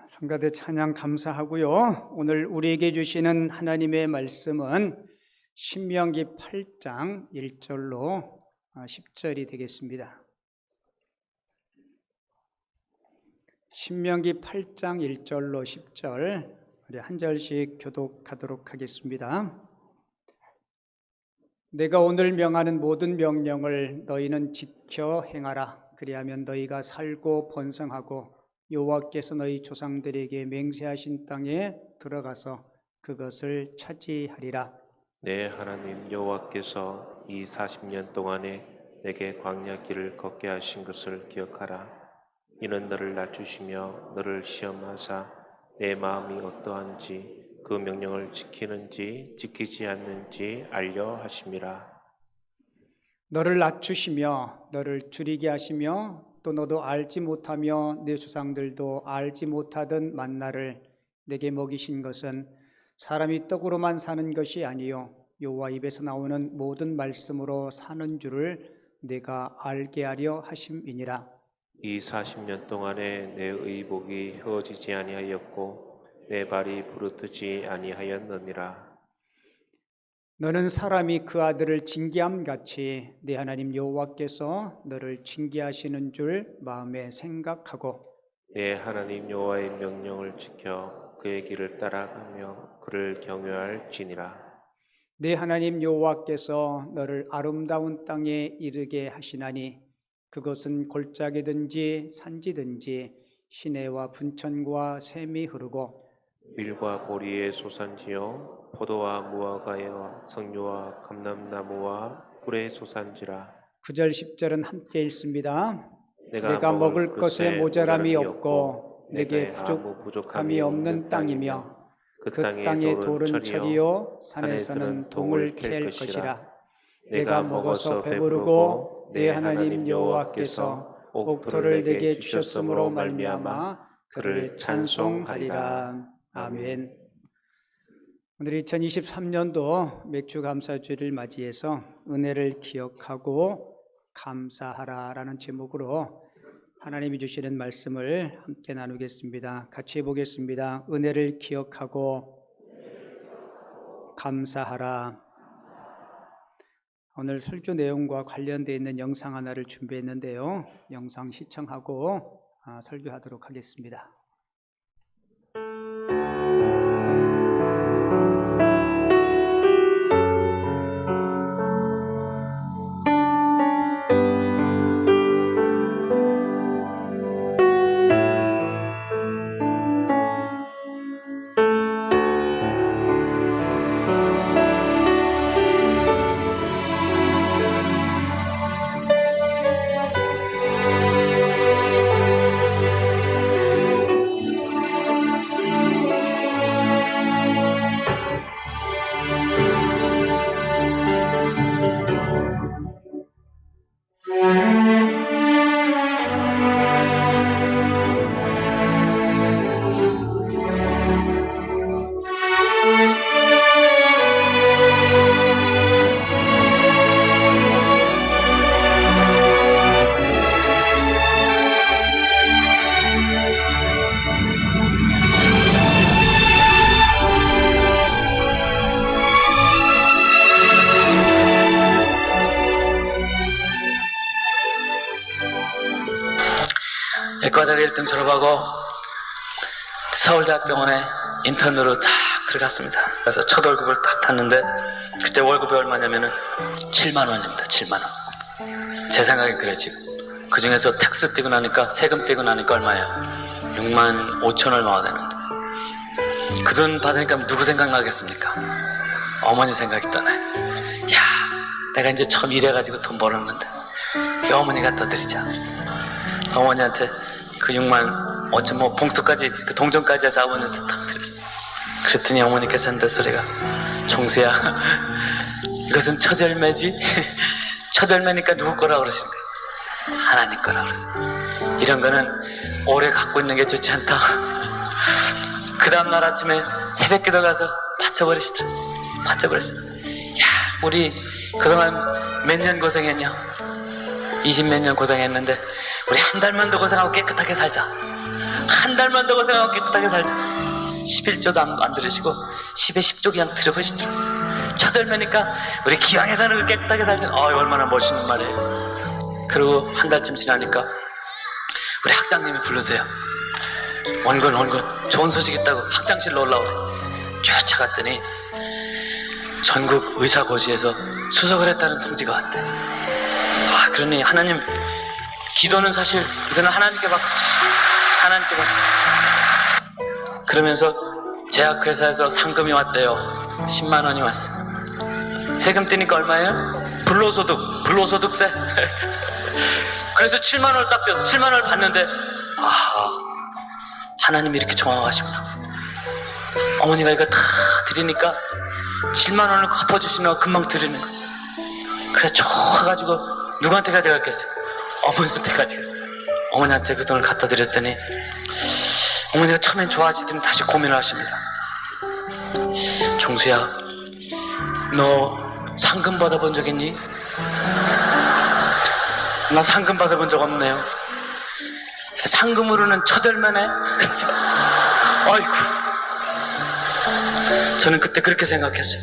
성가대 찬양 감사하고요. 오늘 우리에게 주시는 하나님의 말씀은 신명기 8장 1절로 10절이 되겠습니다. 신명기 8장 1절로 10절 우리 한 절씩 교독하도록 하겠습니다. 내가 오늘 명하는 모든 명령을 너희는 지켜 행하라. 그리하면 너희가 살고 번성하고 여호와께서 너희 조상들에게 맹세하신 땅에 들어가서 그것을 차지하리라. 내 하나님 여호와께서 이 40년 동안에 내게 광야 길을 걷게 하신 것을 기억하라. 이는 너를 낮추시며 너를 시험하사 내 마음이 어떠한지 그 명령을 지키는지 지키지 않는지 알려 하심이라. 너를 낮추시며 너를 줄이게 하시며 또 너도 알지 못하며 내 조상들도 알지 못하던 만나를 내게 먹이신 것은 사람이 떡으로만 사는 것이 아니요 여호와 입에서 나오는 모든 말씀으로 사는 줄을 내가 알게 하려 하심이니라. 이 40년 동안에 내 의복이 휘어지지 아니하였고 내 발이 부르트지 아니하였느니라. 너는 사람이 그 아들을 징계함 같이 내 하나님 여호와께서 너를 징계하시는 줄 마음에 생각하고 내 하나님 여호와의 명령을 지켜 그의 길을 따라가며 그를 경외할지니라. 내 하나님 여호와께서 너를 아름다운 땅에 이르게 하시나니 그것은 골짜기든지 산지든지 시내와 분천과 샘이 흐르고 밀과 보리의 소산지요 포도와 무화과와 석류와 감람나무와 꿀의 소산지라. 9절 10절은 함께 읽습니다. 내가 먹을 것에 모자람이 없고 내게 부족함이 없는 땅이며 그 땅의 돌은 철이요 산에서는 동을 캘 것이라. 내가 먹어서 배부르고 내 하나님 여호와께서 옥토를 내게 주셨으므로 말미암아 그를 찬송하리라. 아멘. 오늘 2023년도 맥주감사주일을 맞이해서 은혜를 기억하고 감사하라라는 제목으로 하나님이 주시는 말씀을 함께 나누겠습니다. 같이 해보겠습니다. 은혜를 기억하고 감사하라. 오늘 설교 내용과 관련되어 있는 영상 하나를 준비했는데요. 영상 시청하고 설교하도록 하겠습니다. 의과대학 1등 졸업하고 서울대학병원에 인턴으로 딱 들어갔습니다. 그래서 첫 월급을 딱 탔는데 그때 월급이 얼마냐면은 7만 원입니다. 7만 원. 제 생각엔 그래 지금. 그 중에서 텍스 떼고 나니까 세금 떼고 나니까 얼마예요? 6만 5천 얼마가 되는데 그 돈 받으니까 누구 생각나겠습니까? 어머니 생각이 떠나요. 야, 내가 이제 처음 일해가지고 돈 벌었는데 이 어머니가 떠드리자. 어머니한테 그 6만 5천 뭐 봉투까지 그 동전까지 해서 아버님한테 딱 드렸어. 그랬더니 어머니께서 한대 소리가 종수야 이것은 첫 열매지. 첫 열매니까 누구 거라 그러신 거야? 하나님 거라 그랬어. 이런 거는 오래 갖고 있는 게 좋지 않다. 그 다음날 아침에 새벽기도 가서 바쳐버리시더라. 바쳐버렸어. 야, 우리 그동안 몇 년 고생했냐? 20몇 년 고생했는데 우리 한 달만 더 고생하고 깨끗하게 살자. 한 달만 더 고생하고 깨끗하게 살자. 11조도 안 들으시고 10에 10조 그냥 들어보시더라고요. 쳐들면니까 우리 기왕에 사는 거 깨끗하게 살자. 얼마나 멋있는 말이에요. 그리고 한 달쯤 지나니까 우리 학장님이 부르세요. 원근 좋은 소식 있다고 학장실로 올라오래. 쫓아갔더니 전국 의사고시에서 수석을 했다는 통지가 왔대. 그러니 하나님, 기도는 사실 이거는 하나님께 박수. 그러면서 제약회사에서 상금이 왔대요. 10만 원이 왔어. 세금 떼니까 얼마예요? 불로소득세. 그래서 7만 원을 딱 떼서 7만 원을 받는데 하나님이 이렇게 정확하시구나. 어머니가 이거 다 드리니까 7만 원을 갚아주시는 거 금방 드리는 거. 그래 좋아가지고 누구한테 가져갔겠어요? 어머니한테 가져갔어요. 어머니한테 그 돈을 갖다 드렸더니 어머니가 처음엔 좋아하시더니 다시 고민을 하십니다. 종수야, 너 상금 받아본 적 있니? 나 상금 받아본 적 없네요. 상금으로는 처절면해. 그래서 아이고, 저는 그때 그렇게 생각했어요.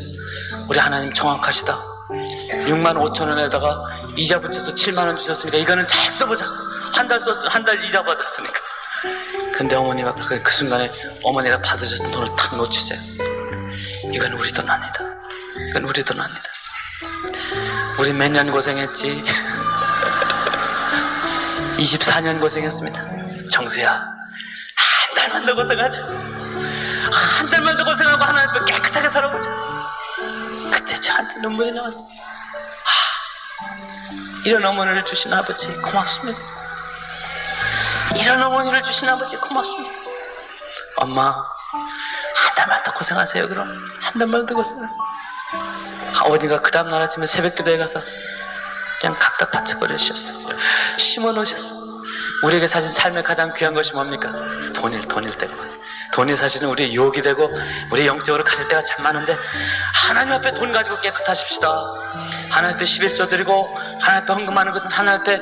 우리 하나님 정확하시다. 6만 5천 원에다가 이자 붙여서 7만 원 주셨으니까 이거는 잘 써보자. 한 달 이자 받았으니까. 근데 어머니가 그 순간에 어머니가 받으셨던 돈을 탁 놓치세요. 이건 우리 돈 아니다. 우리 몇 년 고생했지. 24년 고생했습니다. 정수야, 한 달만 더 고생하자. 한 달만 더 고생하고 하나님 또 깨끗하게 살아보자. 그때 저한테 눈물이 나왔어. 이런 어머니를 주신 아버지 고맙습니다. 엄마, 한 달만 더 고생하세요. 그럼 한 달만 더 고생하세요. 아버지가 그 다음날 아침에 새벽기도에 가서 그냥 갖다 바쳐버려 주셨어. 심어 놓으셨어. 우리에게 사실 삶의 가장 귀한 것이 뭡니까? 돈일 때구만. 돈이 사실은 우리의 유혹이 되고 우리 영적으로 가질 때가 참 많은데, 하나님 앞에 돈 가지고 깨끗하십시다. 하나님 앞에 11조 드리고 하나님 앞에 헌금하는 것은 하나님 앞에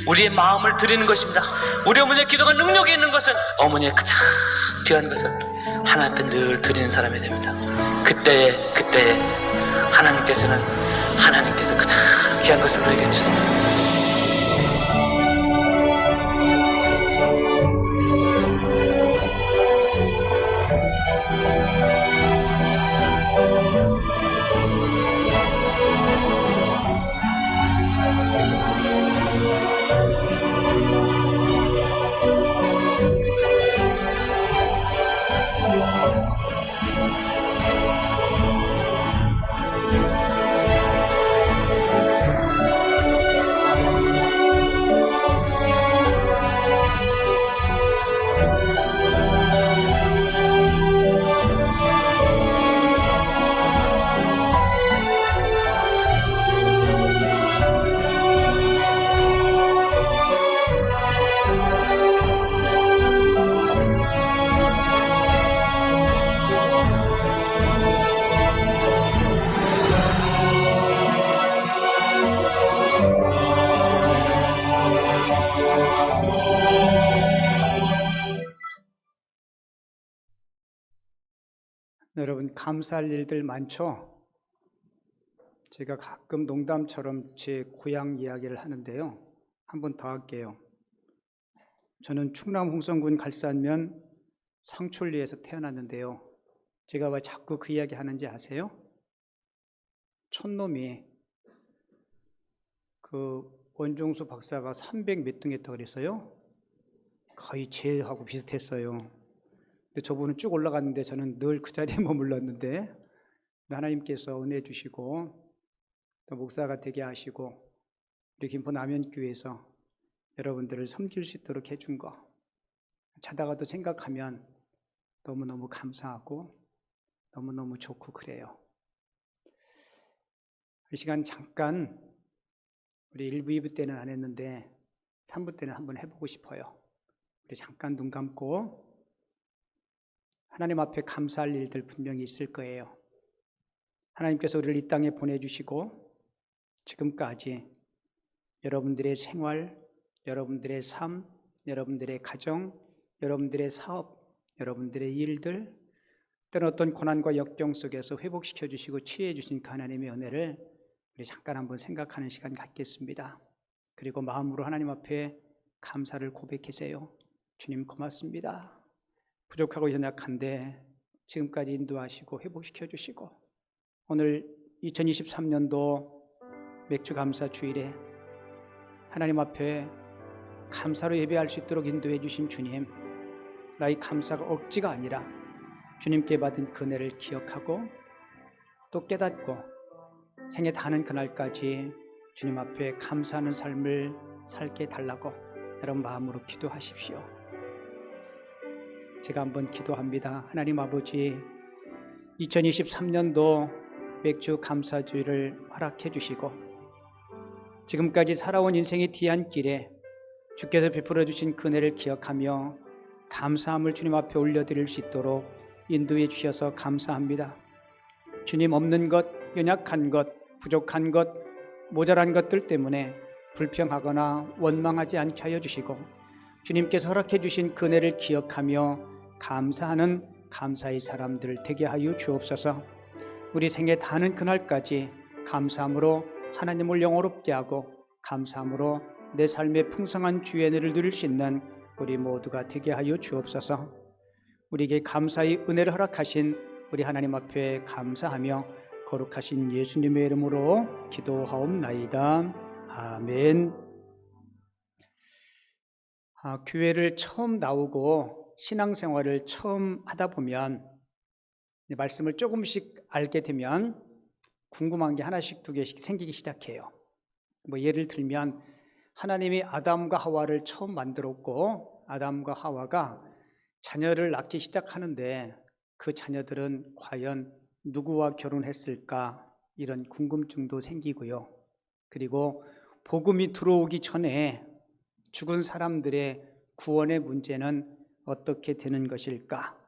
우리의 마음을 드리는 것입니다. 우리 어머니의 기도가 능력이 있는 것은 어머니의 가장 귀한 것을 하나님 앞에 늘 드리는 사람이 됩니다. 그때에 하나님께서 가장 귀한 것을 우리에게 주세요. 여러분, 감사할 일들 많죠? 제가 가끔 농담처럼 제 고향 이야기를 하는데요. 한 번 더 할게요. 저는 충남 홍성군 갈산면 상촌리에서 태어났는데요. 제가 왜 자꾸 그 이야기 하는지 아세요? 촌놈이 그 원종수 박사가 300 몇 등 했다고 그랬어요. 거의 제하고 비슷했어요. 근데 저분은 쭉 올라갔는데 저는 늘 그 자리에 머물렀는데, 하나님께서 은혜 주시고 또 목사가 되게 하시고 우리 김포 남현교회에서 여러분들을 섬길 수 있도록 해준 거 자다가도 생각하면 너무너무 감사하고 너무너무 좋고 그래요. 이 시간 잠깐 우리 1부, 2부 때는 안 했는데 3부 때는 한번 해보고 싶어요. 우리 잠깐 눈 감고 하나님 앞에 감사할 일들 분명히 있을 거예요. 하나님께서 우리를 이 땅에 보내주시고 지금까지 여러분들의 생활, 여러분들의 삶, 여러분들의 가정, 여러분들의 사업, 여러분들의 일들, 때는 어떤 고난과 역경 속에서 회복시켜 주시고 치유해 주신 그 하나님의 은혜를 우리 잠깐 한번 생각하는 시간 갖겠습니다. 그리고 마음으로 하나님 앞에 감사를 고백하세요. 주님 고맙습니다. 부족하고 연약한데 지금까지 인도하시고 회복시켜 주시고 오늘 2023년도 맥주 감사 주일에 하나님 앞에 감사로 예배할 수 있도록 인도해 주신 주님, 나의 감사가 억지가 아니라 주님께 받은 그 은혜를 기억하고 또 깨닫고 생애 다하는 그날까지 주님 앞에 감사하는 삶을 살게 달라고 여러분 마음으로 기도하십시오. 제가 한번 기도합니다. 하나님 아버지, 2023년도 맥주 감사주일을 허락해 주시고 지금까지 살아온 인생의 뒤안길에 주께서 베풀어 주신 그 은혜를 기억하며 감사함을 주님 앞에 올려드릴 수 있도록 인도해 주셔서 감사합니다. 주님, 없는 것, 연약한 것, 부족한 것, 모자란 것들 때문에 불평하거나 원망하지 않게 하여 주시고 주님께서 허락해 주신 그 은혜를 기억하며 감사하는 감사의 사람들 되게 하여 주옵소서. 우리 생애 다하는 그날까지 감사함으로 하나님을 영화롭게 하고 감사함으로 내 삶의 풍성한 주의 은혜를 누릴 수 있는 우리 모두가 되게 하여 주옵소서. 우리에게 감사의 은혜를 허락하신 우리 하나님 앞에 감사하며 거룩하신 예수님의 이름으로 기도하옵나이다. 아멘. 교회를 처음 나오고 신앙생활을 처음 하다 보면 말씀을 조금씩 알게 되면 궁금한 게 하나씩 두 개씩 생기기 시작해요. 예를 들면 하나님이 아담과 하와를 처음 만들었고 아담과 하와가 자녀를 낳기 시작하는데 그 자녀들은 과연 누구와 결혼했을까, 이런 궁금증도 생기고요. 그리고 복음이 들어오기 전에 죽은 사람들의 구원의 문제는 어떻게 되는 것일까?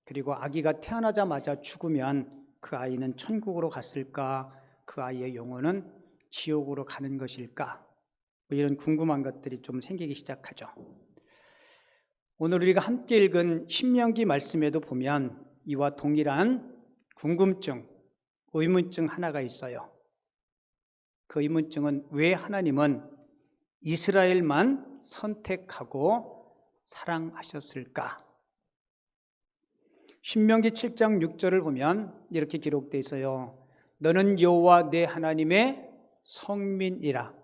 그리고 아기가 태어나자마자 죽으면 그 아이는 천국으로 갔을까? 그 아이의 영혼은 지옥으로 가는 것일까? 이런 궁금한 것들이 좀 생기기 시작하죠. 오늘 우리가 함께 읽은 신명기 말씀에도 보면 이와 동일한 궁금증, 의문증 하나가 있어요. 그 의문증은 왜 하나님은 이스라엘만 선택하고 사랑하셨을까? 신명기 7장 6절을 보면 이렇게 기록되어 있어요. 너는 여호와 내 하나님의 성민이라.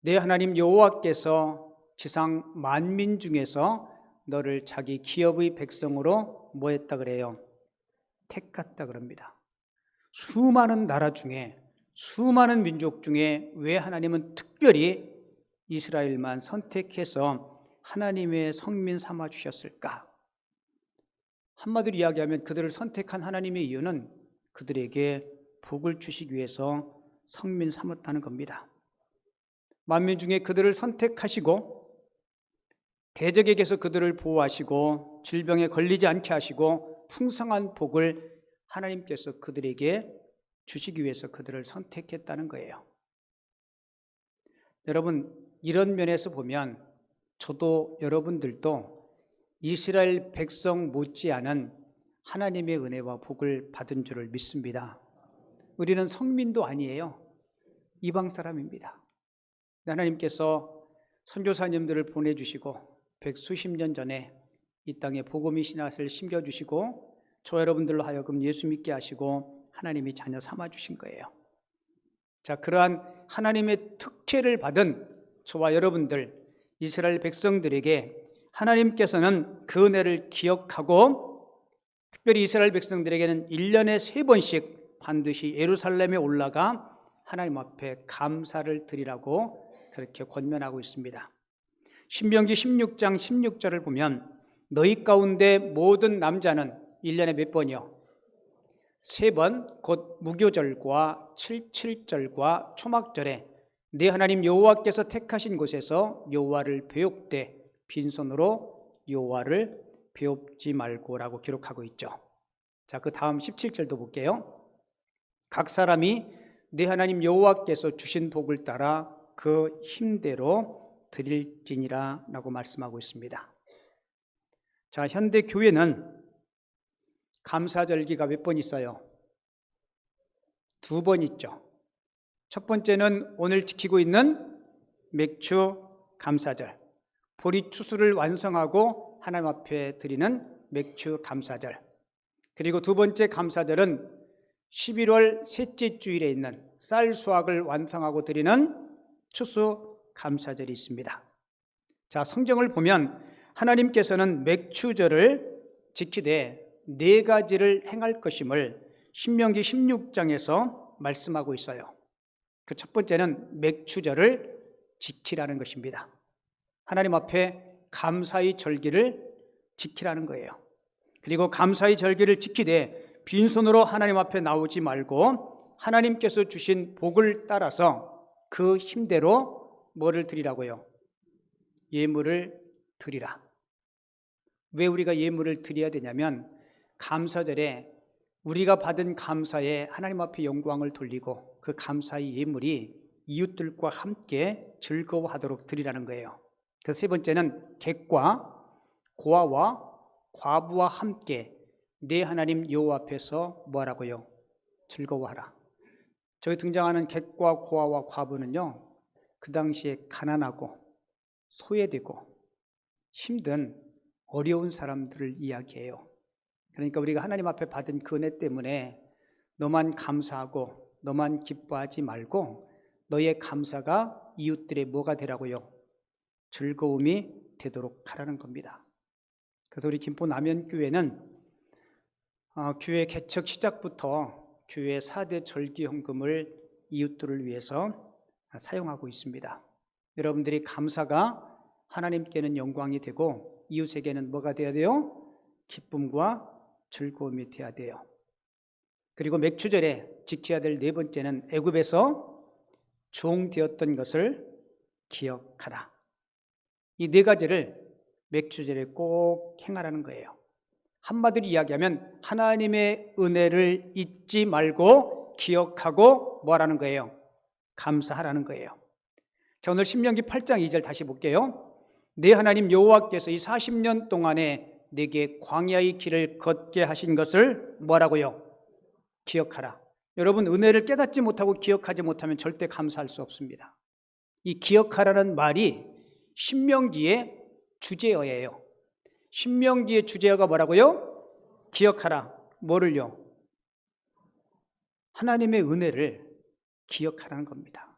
내 하나님 여호와께서 지상 만민 중에서 너를 자기 기업의 백성으로 뭐 했다 그래요? 택했다 그럽니다. 수많은 나라 중에, 수많은 민족 중에 왜 하나님은 특별히 이스라엘만 선택해서 하나님의 성민 삼아 주셨을까? 한마디로 이야기하면 그들을 선택한 하나님의 이유는 그들에게 복을 주시기 위해서 성민 삼았다는 겁니다. 만민 중에 그들을 선택하시고 대적에게서 그들을 보호하시고 질병에 걸리지 않게 하시고 풍성한 복을 하나님께서 그들에게 주시기 위해서 그들을 선택했다는 거예요. 여러분, 이런 면에서 보면 저도 여러분들도 이스라엘 백성 못지않은 하나님의 은혜와 복을 받은 줄을 믿습니다. 우리는 성민도 아니에요. 이방 사람입니다. 하나님께서 선교사님들을 보내주시고 백수십 년 전에 이 땅에 복음의 씨앗을 심겨주시고 저 여러분들로 하여금 예수 믿게 하시고 하나님이 자녀 삼아주신 거예요. 자, 그러한 하나님의 특혜를 받은 저와 여러분들 이스라엘 백성들에게 하나님께서는 그 은혜를 기억하고 특별히 이스라엘 백성들에게는 1년에 3번씩 반드시 예루살렘에 올라가 하나님 앞에 감사를 드리라고 그렇게 권면하고 있습니다. 신명기 16장 16절을 보면 너희 가운데 모든 남자는 1년에 몇 번이요? 3번, 곧 무교절과 77절과 초막절에 내 하나님 여호와께서 택하신 곳에서 여호와를 배웁되 빈손으로 여호와를 배웁지 말고라고 기록하고 있죠. 자, 그 다음 17절도 볼게요. 각 사람이 내 하나님 여호와께서 주신 복을 따라 그 힘대로 드릴지니라 라고 말씀하고 있습니다. 자, 현대 교회는 감사절기가 몇 번 있어요? 2번 있죠. 첫 번째는 오늘 지키고 있는 맥주 감사절, 보리 추수를 완성하고 하나님 앞에 드리는 맥주 감사절. 그리고 두 번째 감사절은 11월 셋째 주일에 있는 쌀 수확을 완성하고 드리는 추수 감사절이 있습니다. 자, 성경을 보면 하나님께서는 맥추절을 지키되 4가지를 행할 것임을 신명기 16장에서 말씀하고 있어요. 그 첫 번째는 맥추절을 지키라는 것입니다. 하나님 앞에 감사의 절기를 지키라는 거예요. 그리고 감사의 절기를 지키되 빈손으로 하나님 앞에 나오지 말고 하나님께서 주신 복을 따라서 그 힘대로 뭐를 드리라고요? 예물을 드리라. 왜 우리가 예물을 드려야 되냐면 감사절에 우리가 받은 감사에 하나님 앞에 영광을 돌리고 그 감사의 예물이 이웃들과 함께 즐거워하도록 드리라는 거예요. 그 세 번째는 객과 고아와 과부와 함께 내 하나님 여호와 앞에서 뭐하라고요? 즐거워하라. 저기 등장하는 객과 고아와 과부는요, 그 당시에 가난하고 소외되고 힘든 어려운 사람들을 이야기해요. 그러니까 우리가 하나님 앞에 받은 그 은혜 때문에 너만 감사하고 너만 기뻐하지 말고 너의 감사가 이웃들의 뭐가 되라고요? 즐거움이 되도록 하라는 겁니다. 그래서 우리 김포 남현교회는 교회 개척 시작부터 교회 4대 절기헌금을 이웃들을 위해서 사용하고 있습니다. 여러분들이 감사가 하나님께는 영광이 되고 이웃에게는 뭐가 되어야 돼요? 기쁨과 즐거움이 되어야 돼요. 그리고 맥추절에 지켜야 될 4번째는 애굽에서 종되었던 것을 기억하라. 이 4가지를 맥추절에 꼭 행하라는 거예요. 한마디로 이야기하면 하나님의 은혜를 잊지 말고 기억하고 뭐하라는 거예요? 감사하라는 거예요. 자, 오늘 신명기 8장 2절 다시 볼게요. 내 하나님 여호와께서 이 40년 동안에 내게 광야의 길을 걷게 하신 것을 뭐라고요? 기억하라. 여러분, 은혜를 깨닫지 못하고 기억하지 못하면 절대 감사할 수 없습니다. 이 기억하라는 말이 신명기의 주제어예요. 신명기의 주제어가 뭐라고요? 기억하라. 뭐를요? 하나님의 은혜를 기억하라는 겁니다.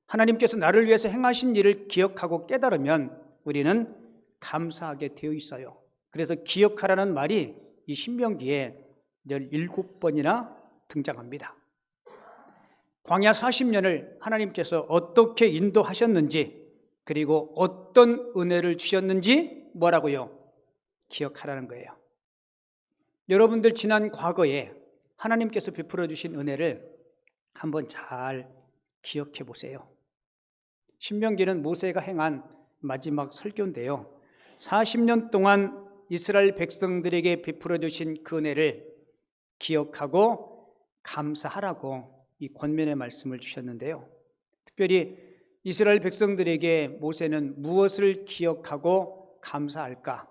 하나님께서 나를 위해서 행하신 일을 기억하고 깨달으면 우리는 감사하게 되어 있어요. 그래서 기억하라는 말이 이 신명기에 17번이나 등장합니다. 광야 40년을 하나님께서 어떻게 인도하셨는지, 그리고 어떤 은혜를 주셨는지 뭐라고요? 기억하라는 거예요. 여러분들 지난 과거에 하나님께서 베풀어 주신 은혜를 한번 잘 기억해 보세요. 신명기는 모세가 행한 마지막 설교인데요, 40년 동안 이스라엘 백성들에게 베풀어 주신 그 은혜를 기억하고 감사하라고 이 권면의 말씀을 주셨는데요, 특별히 이스라엘 백성들에게 모세는 무엇을 기억하고 감사할까?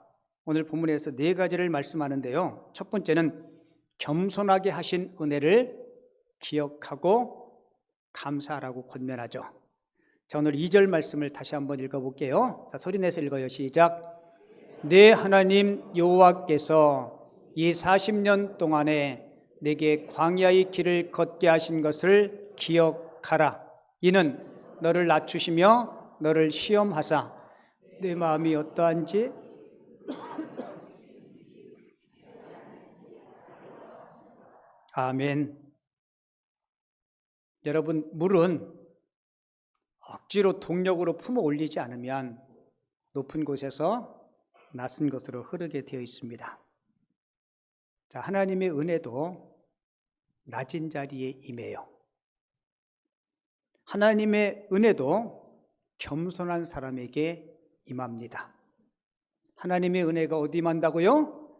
오늘 본문에서 4가지를 말씀하는데요, 첫 번째는 겸손하게 하신 은혜를 기억하고 감사하라고 권면하죠. 자, 오늘 2절 말씀을 다시 한번 읽어볼게요. 자, 소리내서 읽어요. 시작. 내 하나님 여호와께서 이 40년 동안에 내게 광야의 길을 걷게 하신 것을 기억하라. 이는 너를 낮추시며 너를 시험하사 내 마음이 어떠한지 아멘. 여러분, 물은 억지로 동력으로 품어 올리지 않으면 높은 곳에서 낮은 곳으로 흐르게 되어 있습니다. 자, 하나님의 은혜도 낮은 자리에 임해요. 하나님의 은혜도 겸손한 사람에게 임합니다. 하나님의 은혜가 어디 임한다고요?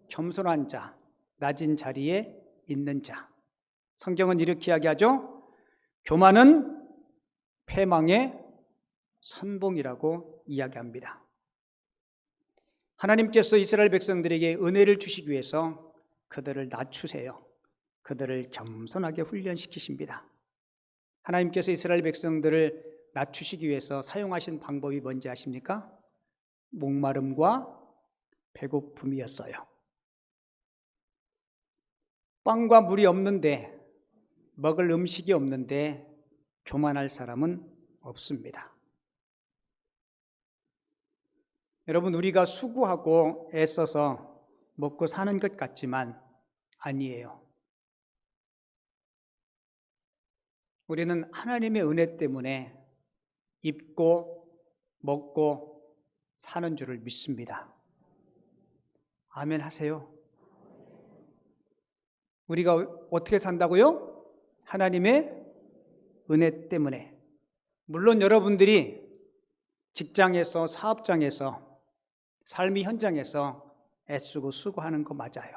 겸손한 자, 낮은 자리에 있는 자. 성경은 이렇게 이야기하죠. 교만은 패망의 선봉이라고 이야기합니다. 하나님께서 이스라엘 백성들에게 은혜를 주시기 위해서 그들을 낮추세요. 그들을 겸손하게 훈련시키십니다. 하나님께서 이스라엘 백성들을 낮추시기 위해서 사용하신 방법이 뭔지 아십니까? 목마름과 배고픔이었어요. 빵과 물이 없는데, 먹을 음식이 없는데 교만할 사람은 없습니다. 여러분, 우리가 수고하고 애써서 먹고 사는 것 같지만 아니에요. 우리는 하나님의 은혜 때문에 입고 먹고 사는 줄을 믿습니다. 아멘 하세요. 우리가 어떻게 산다고요? 하나님의 은혜 때문에. 물론 여러분들이 직장에서, 사업장에서, 삶의 현장에서 애쓰고 수고하는 거 맞아요.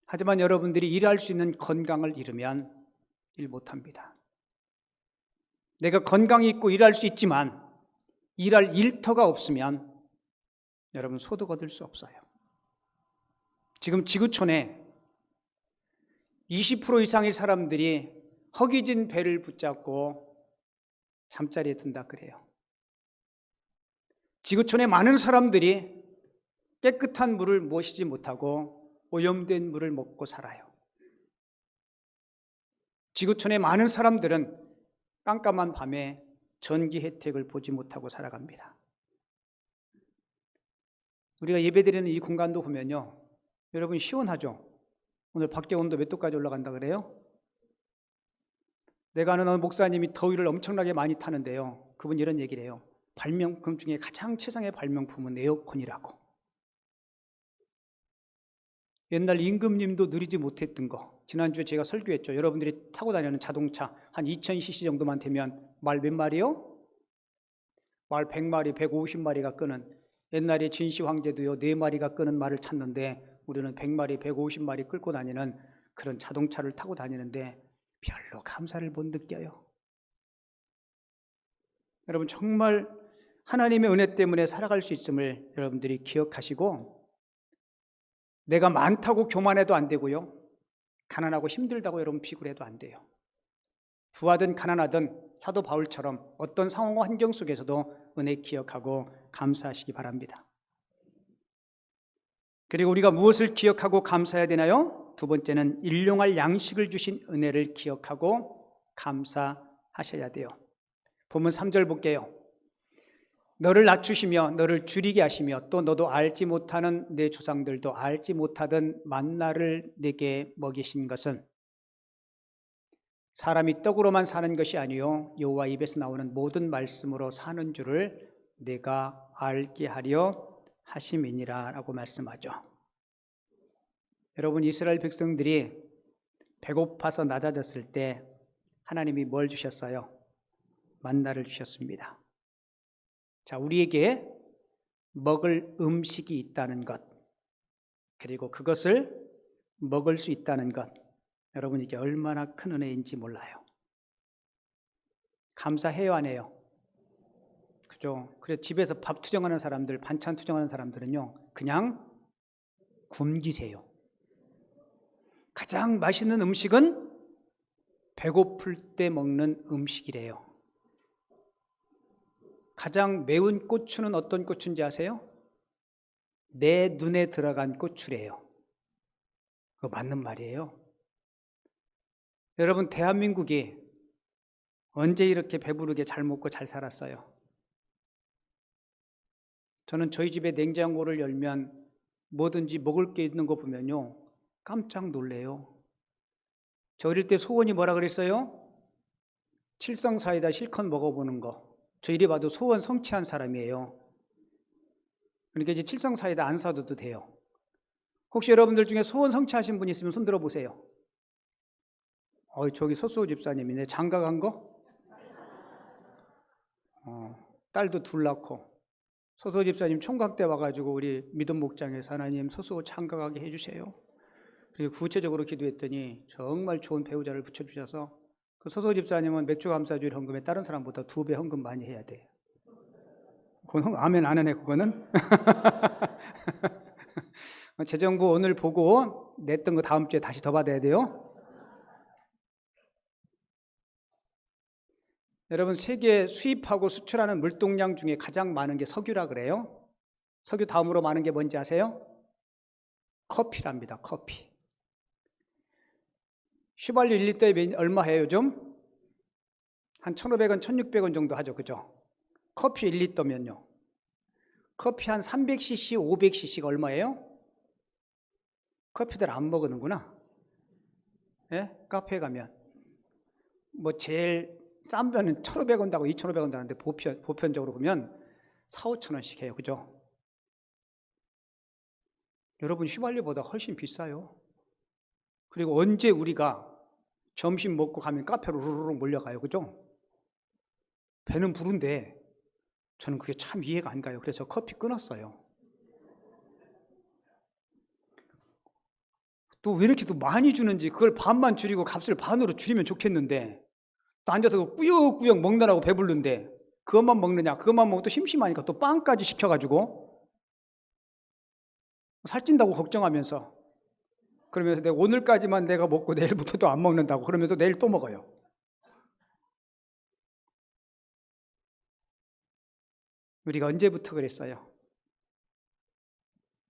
하지만 여러분들이 일할 수 있는 건강을 잃으면 일 못합니다. 내가 건강이 있고 일할 수 있지만 일할 일터가 없으면 여러분 소득 얻을 수 없어요. 지금 지구촌에 20% 이상의 사람들이 허기진 배를 붙잡고 잠자리에 든다 그래요. 지구촌에 많은 사람들이 깨끗한 물을 마시지 못하고 오염된 물을 먹고 살아요. 지구촌에 많은 사람들은 깜깜한 밤에 전기 혜택을 보지 못하고 살아갑니다. 우리가 예배드리는 이 공간도 보면요, 여러분 시원하죠? 오늘 밖에 온도 몇 도까지 올라간다 그래요? 내가 아는 어느 목사님이 더위를 엄청나게 많이 타는데요, 그분 이런 얘기를 해요. 발명품 중에 가장 최상의 발명품은 에어컨이라고. 옛날 임금님도 누리지 못했던 거, 지난주에 제가 설교했죠. 여러분들이 타고 다니는 자동차 한 2000cc 정도만 되면 말 몇 마리요? 말 100마리, 150마리가 끄는, 옛날에 진시 황제도요 4마리가 끄는 말을 탔는데 우리는 100마리, 150마리 끌고 다니는 그런 자동차를 타고 다니는데 별로 감사를 못 느껴요. 여러분, 정말 하나님의 은혜 때문에 살아갈 수 있음을 여러분들이 기억하시고, 내가 많다고 교만해도 안 되고요, 가난하고 힘들다고 여러분 비굴해도 안 돼요. 부하든 가난하든 사도 바울처럼 어떤 상황과 환경 속에서도 은혜 기억하고 감사하시기 바랍니다. 그리고 우리가 무엇을 기억하고 감사해야 되나요? 두 번째는 일용할 양식을 주신 은혜를 기억하고 감사하셔야 돼요. 본문 3절 볼게요. 너를 낮추시며 너를 줄이게 하시며 또 너도 알지 못하는 내 조상들도 알지 못하던 만나를 내게 먹이신 것은 사람이 떡으로만 사는 것이 아니요 여호와 입에서 나오는 모든 말씀으로 사는 줄을 내가 알게 하려 하심이니라 라고 말씀하죠. 여러분, 이스라엘 백성들이 배고파서 낮아졌을 때 하나님이 뭘 주셨어요? 만나를 주셨습니다. 자, 우리에게 먹을 음식이 있다는 것, 그리고 그것을 먹을 수 있다는 것, 여러분 이게 얼마나 큰 은혜인지 몰라요. 감사해요, 안 해요? 그죠? 그래서 집에서 밥 투정하는 사람들, 반찬 투정하는 사람들은요, 그냥 굶기세요. 가장 맛있는 음식은 배고플 때 먹는 음식이래요. 가장 매운 고추는 어떤 고추인지 아세요? 내 눈에 들어간 고추래요. 그거 맞는 말이에요. 여러분, 대한민국이 언제 이렇게 배부르게 잘 먹고 잘 살았어요? 저는 저희 집에 냉장고를 열면 뭐든지 먹을 게 있는 거 보면요, 깜짝 놀래요. 저 어릴 때 소원이 뭐라 그랬어요? 칠성사이다 실컷 먹어보는 거. 저 이리 봐도 소원 성취한 사람이에요. 그러니까 이제 칠성사이다 안 사도 돼요. 혹시 여러분들 중에 소원 성취하신 분 있으면 손 들어보세요. 저기 서수호 집사님이네. 장가 간 거? 딸도 둘 낳고. 서수호 집사님 총각 때 와가지고 우리 믿음 목장에서 하나님 서수호 장가 가게 해주세요. 그리고 구체적으로 기도했더니 정말 좋은 배우자를 붙여주셔서 그 서수호 집사님은 맥주 감사주일 헌금에 다른 사람보다 2배 헌금 많이 해야 돼요. 그건 아멘 안 하네 그거는. 재정부 오늘 보고 냈던 거 다음 주에 다시 더 받아야 돼요. 여러분, 세계 수입하고 수출하는 물동량 중에 가장 많은 게 석유라 그래요. 석유 다음으로 많은 게 뭔지 아세요? 커피랍니다. 커피. 휘발유 1리터에 얼마 해요 요즘? 한 1,500원, 1,600원 정도 하죠. 그죠? 커피 1리터면요. 커피 한 300cc, 500cc가 얼마예요? 커피들 안 먹는구나. 예? 카페에 가면. 뭐 제일 싼 변은 1,500원 다고 2,500원 다는데 보편적으로 보면 4,000~5,000원씩 해요. 그죠? 여러분, 휘발유보다 훨씬 비싸요. 그리고 언제 우리가 점심 먹고 가면 카페로 루루룩 몰려가요. 그죠? 배는 부른데 저는 그게 참 이해가 안 가요. 그래서 커피 끊었어요. 또 왜 이렇게 또 많이 주는지 그걸 반만 줄이고 값을 반으로 줄이면 좋겠는데 또 앉아서 꾸역꾸역 먹느라고 배부른데 그것만 먹느냐, 그것만 먹으면 또 심심하니까 또 빵까지 시켜가지고 살찐다고 걱정하면서 그러면서 내가 오늘까지만 내가 먹고 내일부터 또 안 먹는다고 그러면서 내일 또 먹어요. 우리가 언제부터 그랬어요?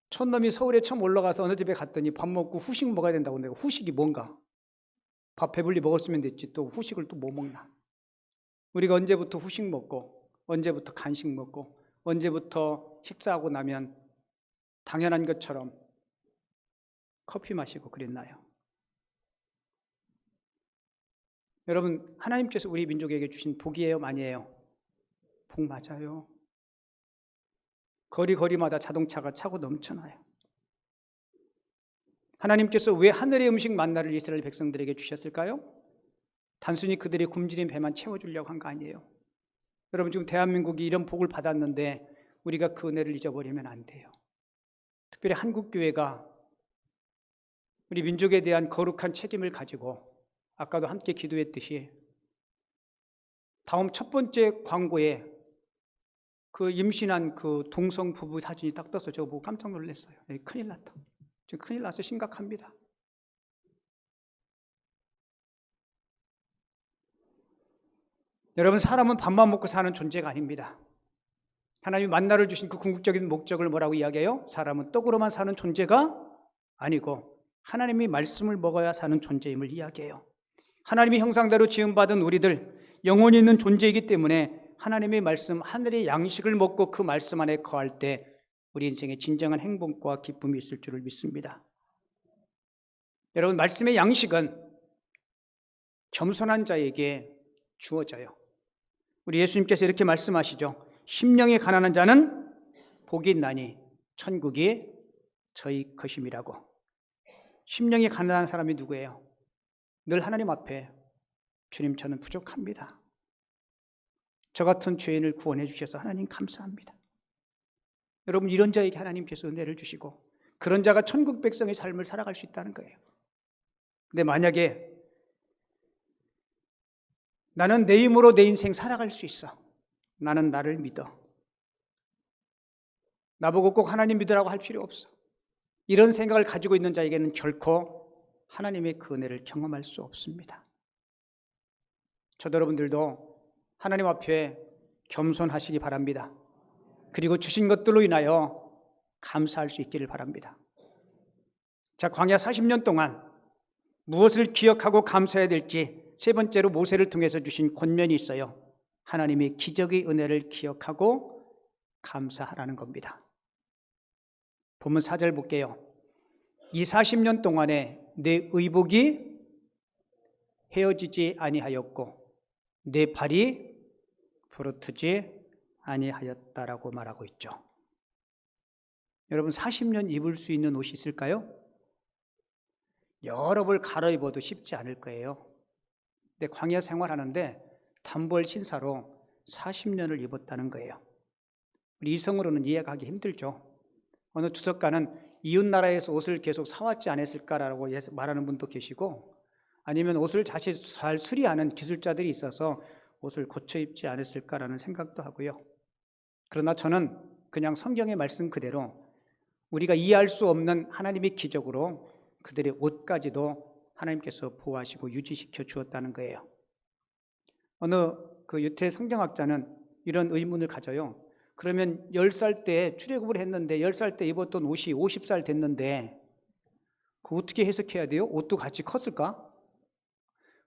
촌놈이 서울에 처음 올라가서 어느 집에 갔더니 밥 먹고 후식 먹어야 된다고. 내가 후식이 뭔가? 밥 배불리 먹었으면 됐지 또 후식을 또 뭐 먹나? 우리가 언제부터 후식 먹고 언제부터 간식 먹고 언제부터 식사하고 나면 당연한 것처럼 커피 마시고 그랬나요? 여러분, 하나님께서 우리 민족에게 주신 복이에요, 아니에요? 복 맞아요. 거리마다 자동차가 차고 넘쳐나요. 하나님께서 왜 하늘의 음식 만나를 이스라엘 백성들에게 주셨을까요? 단순히 그들의 굶주린 배만 채워주려고 한 거 아니에요. 여러분, 지금 대한민국이 이런 복을 받았는데 우리가 그 은혜를 잊어버리면 안 돼요. 특별히 한국교회가 우리 민족에 대한 거룩한 책임을 가지고 아까도 함께 기도했듯이 다음 첫 번째 광고에 그 임신한 그 동성 부부 사진이 딱 떠서 저거 보고 깜짝 놀랐어요. 큰일 났다. 지금 큰일 나서 심각합니다. 여러분, 사람은 밥만 먹고 사는 존재가 아닙니다. 하나님이 만나를 주신 그 궁극적인 목적을 뭐라고 이야기해요? 사람은 떡으로만 사는 존재가 아니고 하나님이 말씀을 먹어야 사는 존재임을 이야기해요. 하나님의 형상대로 지음받은 우리들 영혼이 있는 존재이기 때문에 하나님의 말씀, 하늘의 양식을 먹고 그 말씀 안에 거할 때 우리 인생에 진정한 행복과 기쁨이 있을 줄을 믿습니다. 여러분, 말씀의 양식은 겸손한 자에게 주어져요. 우리 예수님께서 이렇게 말씀하시죠. 심령이 가난한 자는 복이 있나니 천국이 저희 것임이라고. 심령이 가난한 사람이 누구예요? 늘 하나님 앞에 주님, 저는 부족합니다. 저 같은 죄인을 구원해 주셔서 하나님 감사합니다. 여러분, 이런 자에게 하나님께서 은혜를 주시고 그런 자가 천국 백성의 삶을 살아갈 수 있다는 거예요. 근데 만약에 나는 내 힘으로 내 인생 살아갈 수 있어. 나는 나를 믿어. 나보고 꼭 하나님 믿으라고 할 필요 없어. 이런 생각을 가지고 있는 자에게는 결코 하나님의 그 은혜를 경험할 수 없습니다. 저도 여러분들도 하나님 앞에 겸손하시기 바랍니다. 그리고 주신 것들로 인하여 감사할 수 있기를 바랍니다. 자, 광야 40년 동안 무엇을 기억하고 감사해야 될지 세 번째로 모세를 통해서 주신 권면이 있어요. 하나님의 기적의 은혜를 기억하고 감사하라는 겁니다. 본문 4절 볼게요. 이 40년 동안에 내 의복이 헤어지지 아니하였고 내 발이 부르트지 아니하였다라고 말하고 있죠. 여러분, 40년 입을 수 있는 옷이 있을까요? 여러 벌 갈아입어도 쉽지 않을 거예요. 근데 광야 생활하는데 단벌 신사로 40년을 입었다는 거예요. 우리 이성으로는 이해하기 힘들죠. 어느 주석가는 이웃나라에서 옷을 계속 사왔지 않았을까라고 말하는 분도 계시고, 아니면 옷을 다시 잘 수리하는 기술자들이 있어서 옷을 고쳐 입지 않았을까라는 생각도 하고요. 그러나 저는 그냥 성경의 말씀 그대로 우리가 이해할 수 없는 하나님의 기적으로 그들의 옷까지도 하나님께서 보호하시고 유지시켜 주었다는 거예요. 어느 그 유태 성경학자는 이런 의문을 가져요. 그러면 10살 때 출애굽을 했는데 10살 때 입었던 옷이 50살 됐는데 그 어떻게 해석해야 돼요? 옷도 같이 컸을까?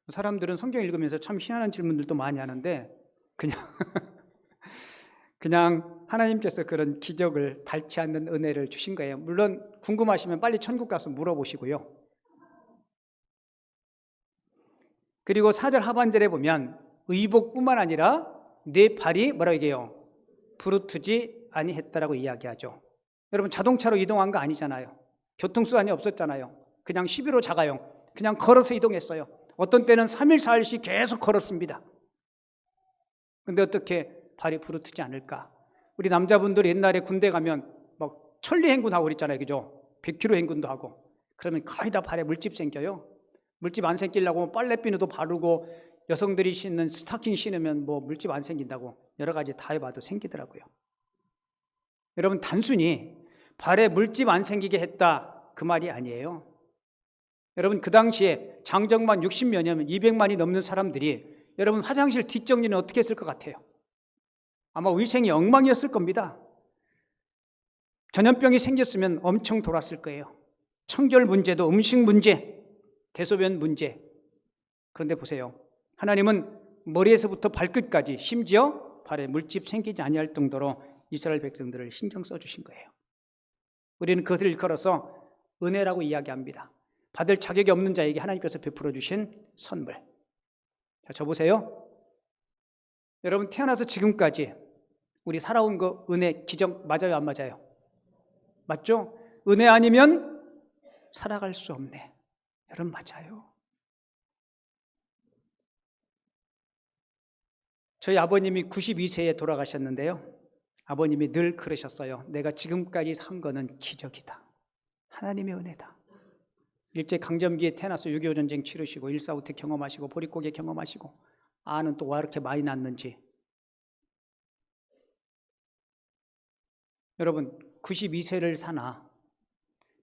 사람들은 성경 읽으면서 참 희한한 질문들도 많이 하는데 그냥 하나님께서 그런 기적을 닳지 않는 은혜를 주신 거예요. 물론 궁금하시면 빨리 천국 가서 물어보시고요. 그리고 4절 하반절에 보면 의복뿐만 아니라 내 발이 뭐라고 얘기해요? 부르트지 아니했다라고 이야기하죠. 여러분 자동차로 이동한 거 아니잖아요. 교통수단이 없었잖아요. 그냥 11호 자가용 그냥 걸어서 이동했어요. 어떤 때는 3일 4일씩 계속 걸었습니다. 근데 어떻게 발이 부르트지 않을까? 우리 남자분들 옛날에 군대 가면 막 천리 행군하고 그랬잖아요. 그죠? 100km 행군도 하고. 그러면 거의 다 발에 물집 생겨요. 물집 안 생기려고 빨래 비누도 바르고 여성들이 신는 스타킹 신으면 뭐 물집 안 생긴다고 여러 가지 다 해봐도 생기더라고요. 여러분 단순히 발에 물집 안 생기게 했다 그 말이 아니에요. 여러분 그 당시에 장정만 60몇 년 200만이 넘는 사람들이 여러분 화장실 뒷정리는 어떻게 했을 것 같아요? 아마 위생이 엉망이었을 겁니다. 전염병이 생겼으면 엄청 돌았을 거예요. 청결 문제도 음식 문제, 대소변 문제. 그런데 보세요. 하나님은 머리에서부터 발끝까지 심지어 발에 물집 생기지 아니할 정도로 이스라엘 백성들을 신경 써주신 거예요. 우리는 그것을 일컬어서 은혜라고 이야기합니다. 받을 자격이 없는 자에게 하나님께서 베풀어 주신 선물. 자, 저 보세요. 여러분 태어나서 지금까지 우리 살아온 거 은혜, 기적 맞아요 안 맞아요? 맞죠? 은혜 아니면 살아갈 수 없네. 여러분 맞아요. 저희 아버님이 92세에 돌아가셨는데요. 아버님이 늘 그러셨어요. 내가 지금까지 산 거는 기적이다. 하나님의 은혜다. 일제강점기에 태어나서 6.25 전쟁 치르시고 1.4.5태 경험하시고 보릿고개 경험하시고 아는 또 왜 이렇게 많이 낳는지. 여러분 92세를 사나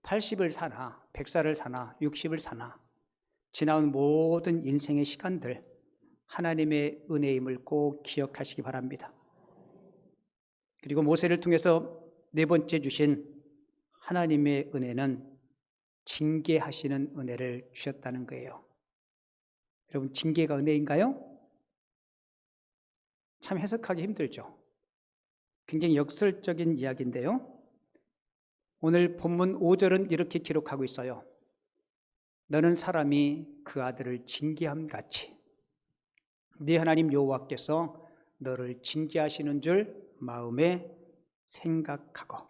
80을 사나 100살을 사나 60을 사나 지나온 모든 인생의 시간들 하나님의 은혜임을 꼭 기억하시기 바랍니다. 그리고 모세를 통해서 네 번째 주신 하나님의 은혜는 징계하시는 은혜를 주셨다는 거예요. 여러분 징계가 은혜인가요? 참 해석하기 힘들죠. 굉장히 역설적인 이야기인데요. 오늘 본문 5절은 이렇게 기록하고 있어요. 너는 사람이 그 아들을 징계함 같이 네 하나님 여호와께서 너를 징계하시는 줄 마음에 생각하고.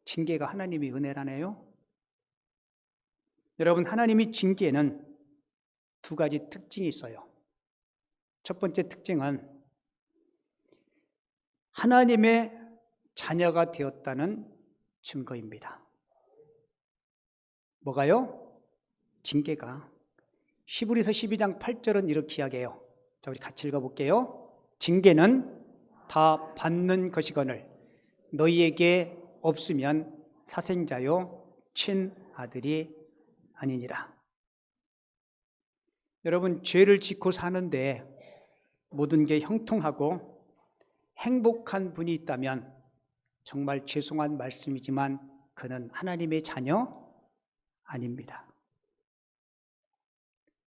징계가 하나님의 은혜라네요. 여러분 하나님의 징계는 두 가지 특징이 있어요. 첫 번째 특징은 하나님의 자녀가 되었다는 증거입니다. 뭐가요? 징계가. 히브리서 12장 8절은 이렇게 이야기해요. 자, 우리 같이 읽어볼게요. 징계는 다 받는 것이거늘 너희에게 없으면 사생자요 친아들이 아니니라. 여러분 죄를 짓고 사는데 모든 게 형통하고 행복한 분이 있다면 정말 죄송한 말씀이지만 그는 하나님의 자녀 아닙니다.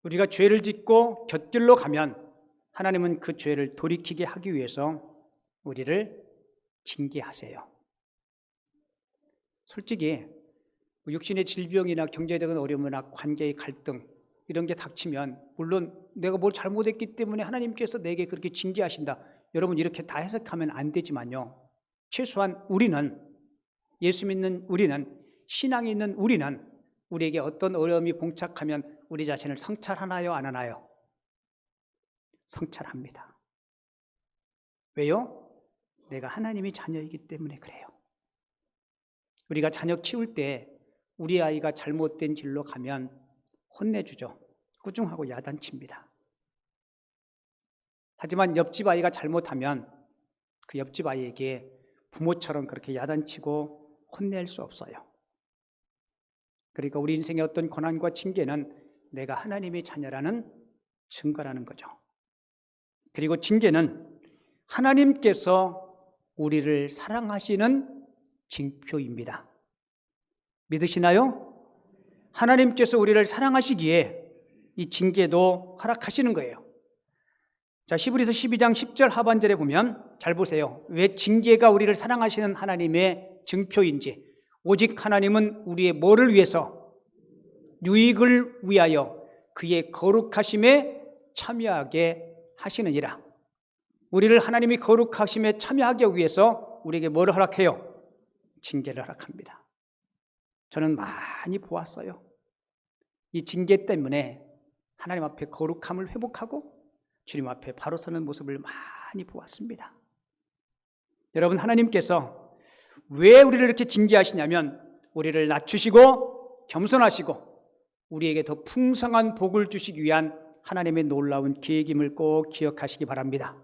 우리가 죄를 짓고 곁길로 가면 하나님은 그 죄를 돌이키게 하기 위해서 우리를 징계하세요. 솔직히 육신의 질병이나 경제적인 어려움이나 관계의 갈등 이런 게 닥치면 물론 내가 뭘 잘못했기 때문에 하나님께서 내게 그렇게 징계하신다. 여러분 이렇게 다 해석하면 안 되지만요. 최소한 우리는 예수 믿는 우리는 신앙이 있는 우리는 우리에게 어떤 어려움이 봉착하면 우리 자신을 성찰하나요? 안 하나요? 성찰합니다. 왜요? 내가 하나님의 자녀이기 때문에 그래요. 우리가 자녀 키울 때 우리 아이가 잘못된 길로 가면 혼내주죠. 꾸중하고 야단칩니다. 하지만 옆집 아이가 잘못하면 그 옆집 아이에게 부모처럼 그렇게 야단치고 혼낼 수 없어요. 그러니까 우리 인생의 어떤 고난과 징계는 내가 하나님의 자녀라는 증거라는 거죠. 그리고 징계는 하나님께서 우리를 사랑하시는 징표입니다. 믿으시나요? 하나님께서 우리를 사랑하시기에 이 징계도 허락하시는 거예요. 자, 히브리서 12장 10절 하반절에 보면 잘 보세요. 왜 징계가 우리를 사랑하시는 하나님의 증표인지. 오직 하나님은 우리의 뭐를 위해서? 유익을 위하여 그의 거룩하심에 참여하게 하시느니라. 우리를 하나님이 거룩하심에 참여하기 위해서 우리에게 뭐를 허락해요? 징계를 허락합니다. 저는 많이 보았어요. 이 징계 때문에 하나님 앞에 거룩함을 회복하고 주님 앞에 바로 서는 모습을 많이 보았습니다. 여러분, 하나님께서 왜 우리를 이렇게 징계하시냐면 우리를 낮추시고 겸손하시고 우리에게 더 풍성한 복을 주시기 위한 하나님의 놀라운 계획임을 꼭 기억하시기 바랍니다.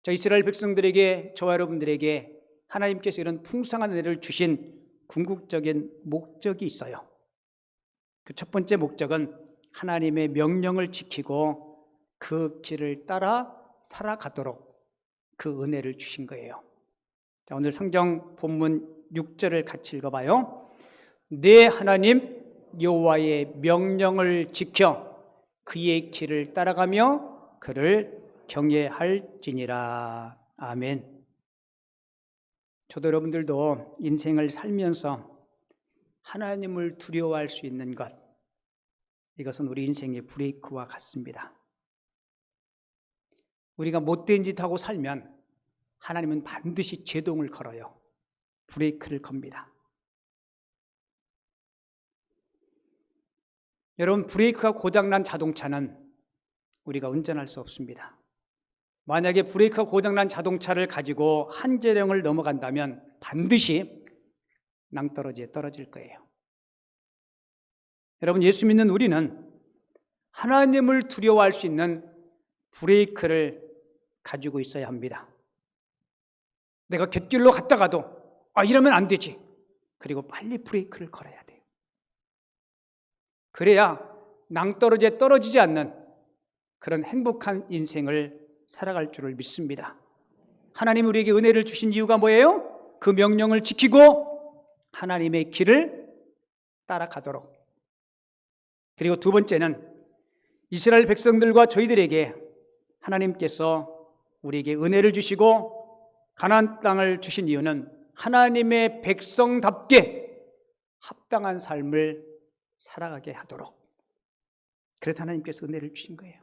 저 이스라엘 백성들에게, 저와 여러분들에게 하나님께서 이런 풍성한 은혜를 주신 궁극적인 목적이 있어요. 그 첫 번째 목적은 하나님의 명령을 지키고 그 길을 따라 살아가도록 그 은혜를 주신 거예요. 자, 오늘 성경 본문 6절을 같이 읽어봐요. 내 하나님 여호와의 명령을 지켜 그의 길을 따라가며 그를 경외할지니라. 아멘. 저도 여러분들도 인생을 살면서 하나님을 두려워할 수 있는 것, 이것은 우리 인생의 브레이크와 같습니다. 우리가 못된 짓 하고 살면 하나님은 반드시 제동을 걸어요. 브레이크를 겁니다. 여러분, 브레이크가 고장난 자동차는 우리가 운전할 수 없습니다. 만약에 브레이크가 고장난 자동차를 가지고 한계령을 넘어간다면 반드시 낭떠러지에 떨어질 거예요. 여러분, 예수 믿는 우리는 하나님을 두려워할 수 있는 브레이크를 가지고 있어야 합니다. 내가 곁길로 갔다가도 이러면 안 되지. 그리고 빨리 브레이크를 걸어야 돼요. 그래야 낭떠러지에 떨어지지 않는 그런 행복한 인생을 살아갈 줄을 믿습니다. 하나님 우리에게 은혜를 주신 이유가 뭐예요? 그 명령을 지키고 하나님의 길을 따라가도록. 그리고 두 번째는 이스라엘 백성들과 저희들에게 하나님께서 우리에게 은혜를 주시고 가나안 땅을 주신 이유는 하나님의 백성답게 합당한 삶을 살아가게 하도록. 그래서 하나님께서 은혜를 주신 거예요.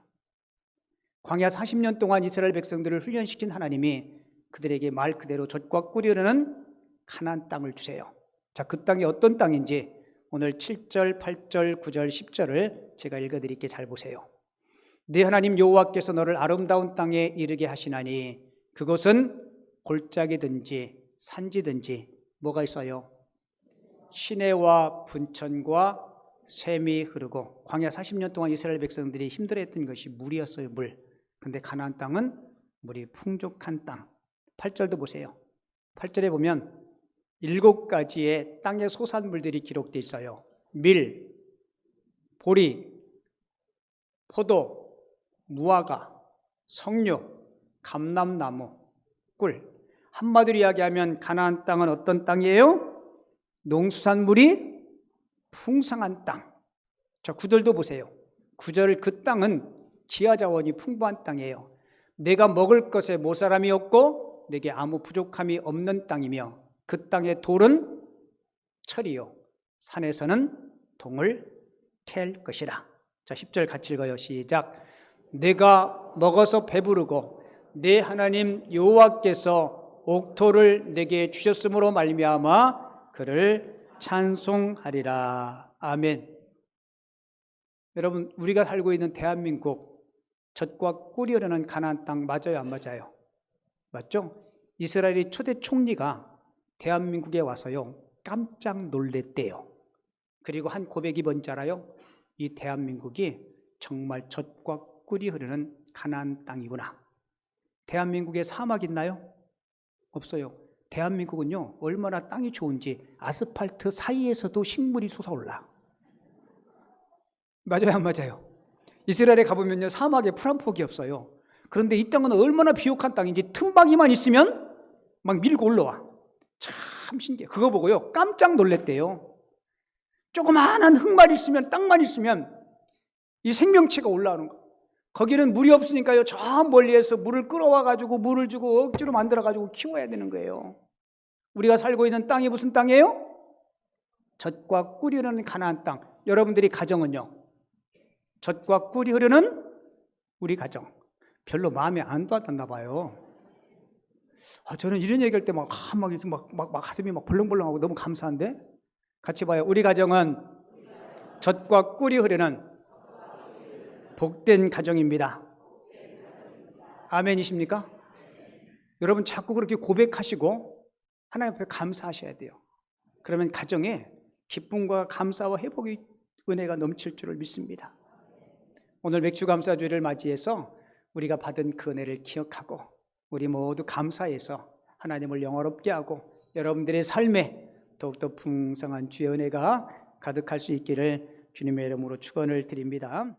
광야 40년 동안 이스라엘 백성들을 훈련시킨 하나님이 그들에게 말 그대로 젖과 꿀이 흐르는 가나안 땅을 주세요. 자, 그 땅이 어떤 땅인지 오늘 7절, 8절, 9절, 10절을 제가 읽어드릴게요. 잘 보세요. 네 하나님 여호와께서 너를 아름다운 땅에 이르게 하시나니 그것은 골짜기든지 산지든지 뭐가 있어요? 시내와 분천과 샘이 흐르고, 광야 40년 동안 이스라엘 백성들이 힘들어했던 것이 물이었어요. 물. 근데 가나안 땅은 물이 풍족한 땅. 8절도 보세요. 8절에 보면 7가지의 땅의 소산물들이 기록되어 있어요. 밀, 보리, 포도, 무화과, 석류, 감람나무, 꿀. 한마디로 이야기하면 가나안 땅은 어떤 땅이에요? 농수산물이 풍성한 땅. 자, 9절도 보세요. 9절, 그 땅은 지하자원이 풍부한 땅이에요. 내가 먹을 것에 모자람이 없고 내게 아무 부족함이 없는 땅이며 그 땅의 돌은 철이요 산에서는 동을 캘 것이라. 자, 10절 같이 읽어요. 시작. 내가 먹어서 배부르고 내 하나님 여호와께서 옥토를 내게 주셨으므로 말미암아 그를 찬송하리라. 아멘. 여러분, 우리가 살고 있는 대한민국, 젖과 꿀이 흐르는 가나안 땅 맞아요, 안 맞아요? 맞죠? 이스라엘의 초대 총리가 대한민국에 와서요 깜짝 놀랬대요. 그리고 한 고백이 뭔지 알아요? 이 대한민국이 정말 젖과 꿀이 흐르는 가나안 땅이구나. 대한민국에 사막 있나요? 없어요. 대한민국은요, 얼마나 땅이 좋은지 아스팔트 사이에서도 식물이 솟아올라. 맞아요, 안 맞아요? 이스라엘에 가보면요, 사막에 풀 한 폭이 없어요. 그런데 이 땅은 얼마나 비옥한 땅인지 틈바기만 있으면 막 밀고 올라와. 참 신기해. 그거 보고요, 깜짝 놀랐대요. 조그마한 흙만 있으면, 땅만 있으면 이 생명체가 올라오는 거. 거기는 물이 없으니까요, 저 멀리에서 물을 끌어와가지고 물을 주고 억지로 만들어가지고 키워야 되는 거예요. 우리가 살고 있는 땅이 무슨 땅이에요? 젖과 꿀이 흐르는 가나안 땅. 여러분들이 가정은요, 젖과 꿀이 흐르는 우리 가정. 별로 마음에 안 와닿나 봐요. 저는 이런 얘기할 때 막 가슴이 막 벌렁벌렁하고 너무 감사한데? 같이 봐요. 우리 가정은 젖과 꿀이 흐르는 복된 가정입니다. 아멘이십니까? 여러분 자꾸 그렇게 고백하시고 하나님 앞에 감사하셔야 돼요. 그러면 가정에 기쁨과 감사와 회복의 은혜가 넘칠 줄을 믿습니다. 오늘 맥주감사주의를 맞이해서 우리가 받은 그 은혜를 기억하고 우리 모두 감사해서 하나님을 영화롭게 하고 여러분들의 삶에 더욱더 풍성한 주의 은혜가 가득할 수 있기를 주님의 이름으로 축원을 드립니다.